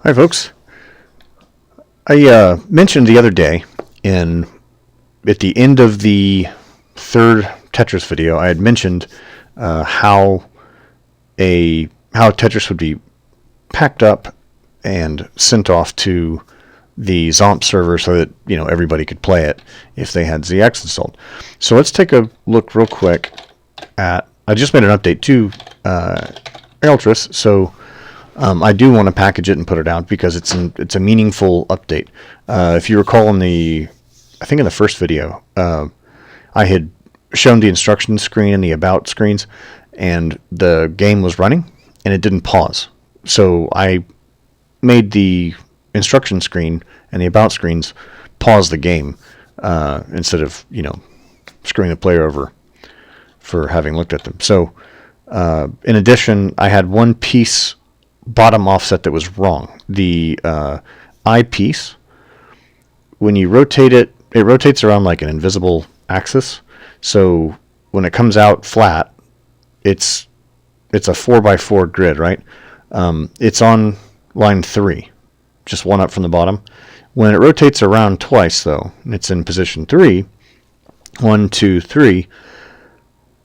Hi, folks. I mentioned the other day at the end of the third Tetris video, I had mentioned how Tetris would be packed up and sent off to the Zomp server so that everybody could play it if they had ZX installed. So let's take a look real quick at. I just made an update to Erlang, so I do want to package it and put it out because it's a meaningful update. If you recall I think in the first video, I had shown the instruction screen and the about screens, and the game was running and it didn't pause. So I made the instruction screen and the about screens pause the game instead of screwing the player over for having looked at them. So in addition, I had one piece bottom offset that was wrong. The eyepiece, when you rotate it, it rotates around like an invisible axis. So when it comes out flat, it's a 4x4 grid, right? It's on line 3, just one up from the bottom. When it rotates around twice, though, and it's in position 3, 1, 2, 3,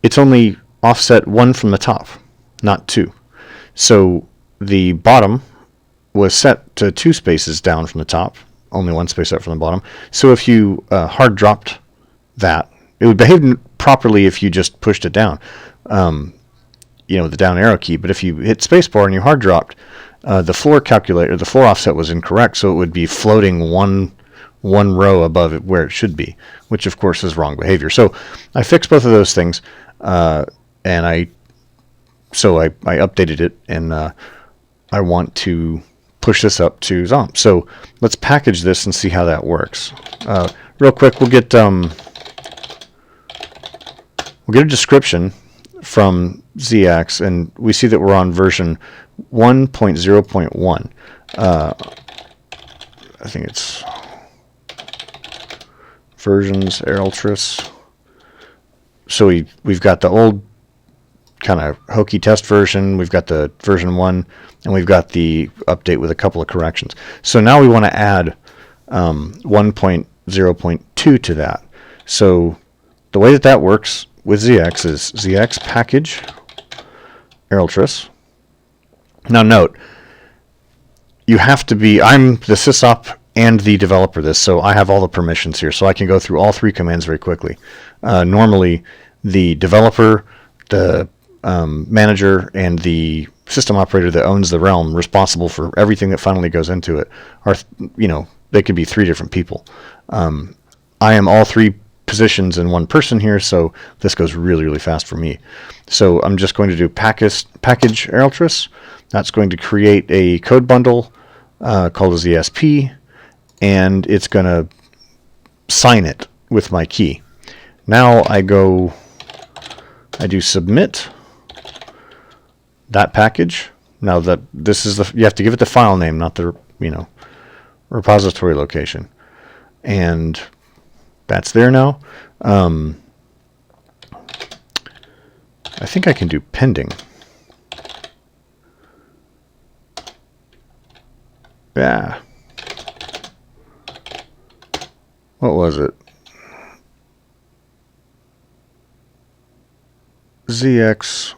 it's only offset 1 from the top, not 2. So the bottom was set to 2 spaces down from the top, only 1 space up from the bottom. So if you hard dropped that, it would behave properly if you just pushed it down, the down arrow key. But if you hit spacebar and you hard dropped, the floor calculator, the floor offset was incorrect, so it would be floating one row above it where it should be, which of course is wrong behavior. So I fixed both of those things, and I updated it, and I want to push this up to Zomp. So let's package this and see how that works. Real quick, we'll get a description from ZX, and we see that we're on version 1.0.1. I think it's versions Erlang. So we've got the old kind of hokey test version, we've got the version 1, and we've got the update with a couple of corrections. So now we want to add 1.0.2 to that. So the way that works with ZX is ZX package Erlang. Now note, you have to be, I'm the sysop and the developer of this, so I have all the permissions here, so I can go through all 3 commands very quickly. Normally, the developer, the manager, and the system operator that owns the realm, responsible for everything that finally goes into it, are, they could be 3 different people. I am all 3 positions in one person here, so this goes really, really fast for me. So I'm just going to do package Erlang. That's going to create a code bundle called a ZSP, and it's going to sign it with my key. Now I do submit that package. Now that this is you have to give it the file name, not the repository location, and that's there now. I think I can do pending. Yeah. What was it? ZX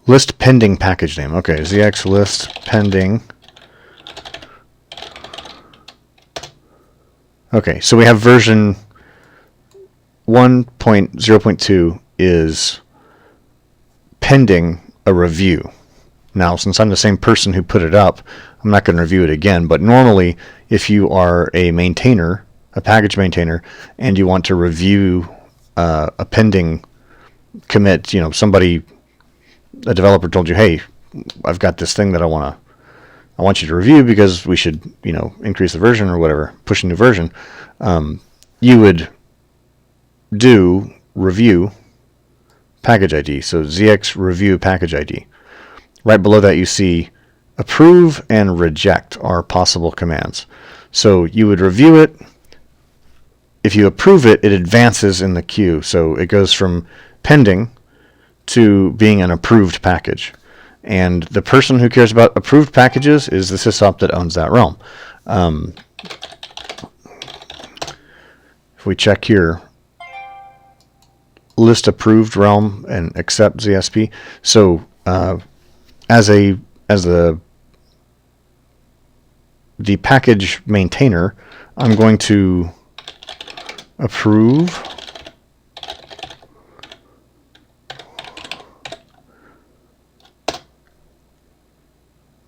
list pending package name. Okay, ZX list pending. Okay, so we have version 1.0.2 is pending a review. Now, since I'm the same person who put it up, I'm not going to review it again, but normally if you are a maintainer, a package maintainer, and you want to review a pending commit, a developer told you, hey, I've got this thing that I want you to review because we should, increase the version or whatever, push a new version. You would do review package ID. So ZX review package ID. Right below that you see approve and reject are possible commands. So you would review it. If you approve it, it advances in the queue. So it goes from pending to being an approved package. And the person who cares about approved packages is the sysop that owns that realm. If we check here, list approved realm and accept ZSP. So as the package maintainer, I'm going to approve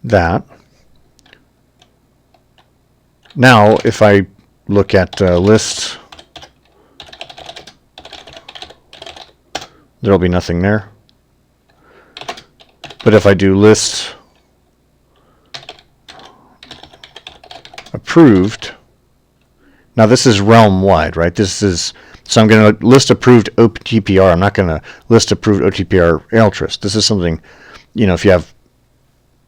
that. Now, if I look at list, there'll be nothing there. But if I do list approved, now this is realm wide, right? So I'm going to list approved OTPR. I'm not going to list approved OTPR Altruist. This is something, if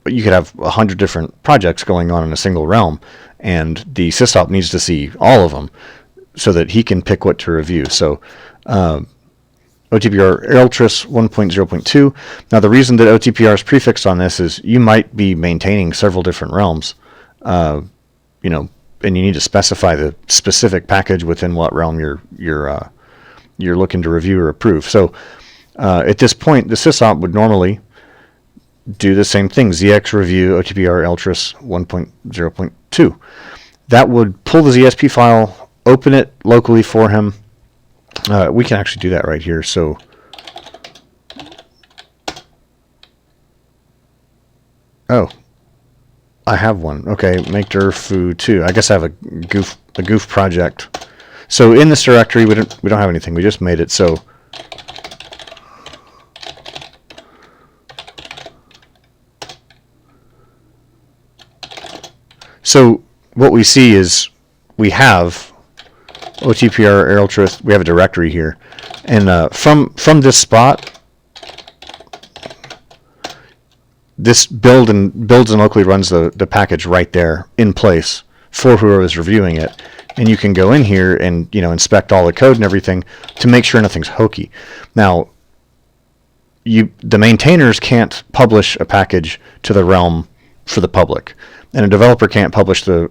you could have 100 different projects going on in a single realm, and the sysop needs to see all of them so that he can pick what to review. So OTPR Altruist 1.0.2. Now the reason that OTPR is prefixed on this is you might be maintaining several different realms, and you need to specify the specific package within what realm you're looking to review or approve. So at this point, the sysop would normally do the same thing, ZX review OTPR Altruist 1.0.2. That would pull the ZSP file, open it locally for him. We can actually do that right here. So I have one. Okay, make dir foo 2. I guess I have a goof project. So in this directory, we don't have anything. We just made it. So what we see is we have OTPR Altruist. We have a directory here, and from this spot, this builds and locally runs the package right there in place for whoever is reviewing it. And you can go in here and inspect all the code and everything to make sure nothing's hokey. Now, the maintainers can't publish a package to the realm for the public, and a developer can't publish the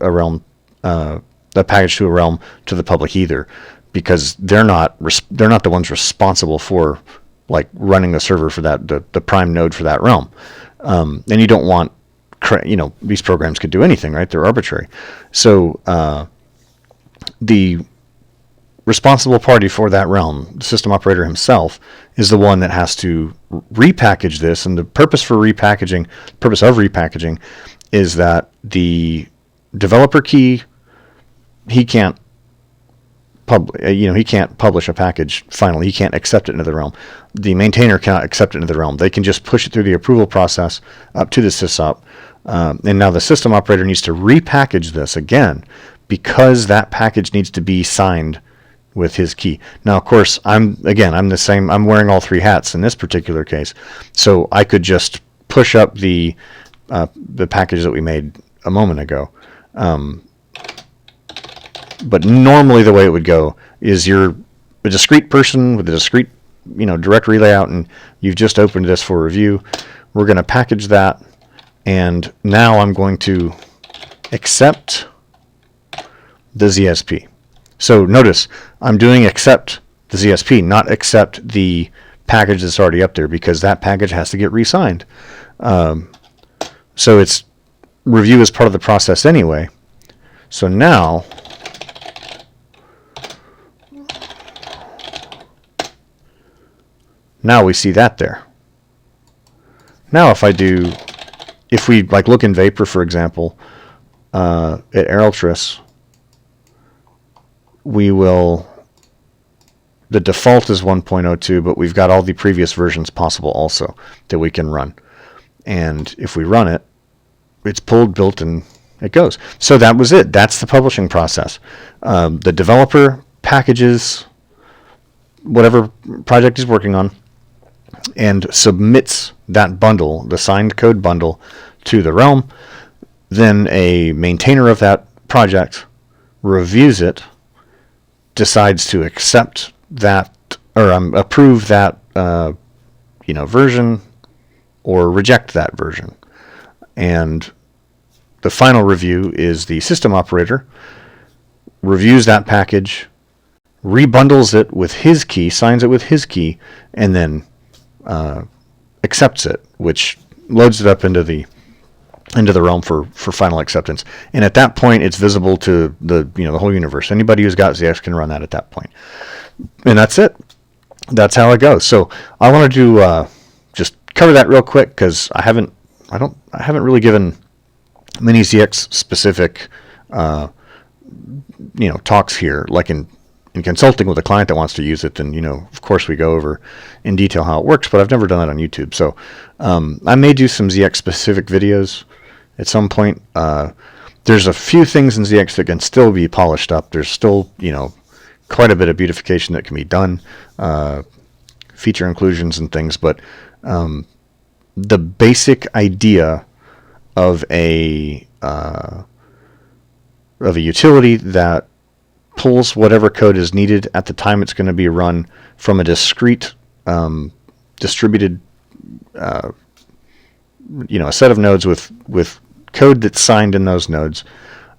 package to a realm to the public either, because they're not the ones responsible for running the server for that the prime node for that realm. And you don't want these programs could do anything, right? They're arbitrary. So the responsible party for that realm, the system operator himself, is the one that has to repackage this. And the purpose of repackaging is that the developer key, he can't publish a package finally. He can't accept it into the realm. The maintainer cannot accept it into the realm. They can just push it through the approval process up to the sysop. And now the system operator needs to repackage this again, because that package needs to be signed with his key. Now, of course, I'm the same. I'm wearing all three hats in this particular case. So I could just push up the package that we made a moment ago. But normally the way it would go is you're a discrete person with a discrete, directory layout, and you've just opened this for review. We're going to package that, and now I'm going to accept the ZSP. So notice I'm doing accept the ZSP, not accept the package that's already up there, because that package has to get re-signed. So it's review is part of the process anyway. So now we see that there. Now if we look in Vapor, for example, at Altruist, the default is 1.02, but we've got all the previous versions possible also that we can run. And if we run it, it's pulled, built, and it goes. So that was it. That's the publishing process. The developer packages whatever project he's working on and submits that bundle, the signed code bundle, to the realm. Then a maintainer of that project reviews it, decides to accept that or approve that version or reject that version. And the final review is the system operator reviews that package, rebundles it with his key, signs it with his key, and then accepts it, which loads it up into the realm for final acceptance. And at that point, it's visible to the whole universe. Anybody who's got ZX can run that at that point. And that's it. That's how it goes. So I wanted to just cover that real quick because I haven't really given many ZX specific talks here, like in consulting with a client that wants to use it. Then of course we go over in detail how it works, but I've never done that on YouTube. So I may do some ZX specific videos at some point. There's a few things in ZX that can still be polished up. There's still quite a bit of beautification that can be done, feature inclusions and things, but the basic idea of a utility that pulls whatever code is needed at the time it's going to be run from a discrete distributed a set of nodes with code that's signed in those nodes,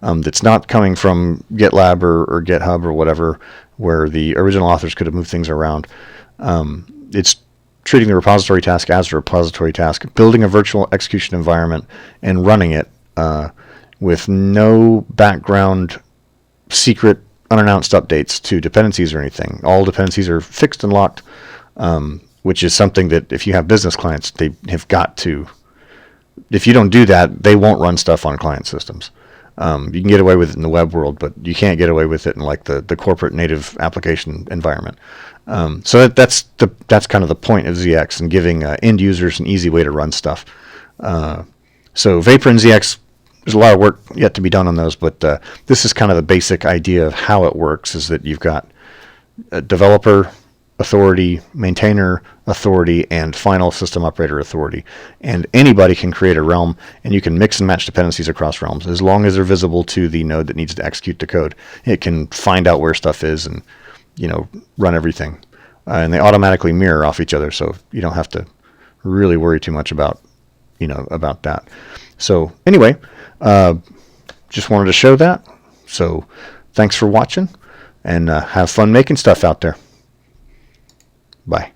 that's not coming from GitLab or GitHub or whatever, where the original authors could have moved things around. It's treating the repository task as a repository task, building a virtual execution environment, and running it with no background secret unannounced updates to dependencies or anything. All dependencies are fixed and locked, which is something that if you have business clients, they have got to. If you don't do that, they won't run stuff on client systems. You can get away with it in the web world, but you can't get away with it in like the corporate native application environment. So that's kind of the point of ZX, and giving end users an easy way to run stuff. So Vapor and ZX, there's a lot of work yet to be done on those, but this is kind of the basic idea of how it works, is that you've got a developer authority, maintainer authority, and final system operator authority. And anybody can create a realm, and you can mix and match dependencies across realms as long as they're visible to the node that needs to execute the code. It can find out where stuff is and run everything. And they automatically mirror off each other, so you don't have to really worry too much about that. So anyway, just wanted to show that. So thanks for watching, and have fun making stuff out there. Bye.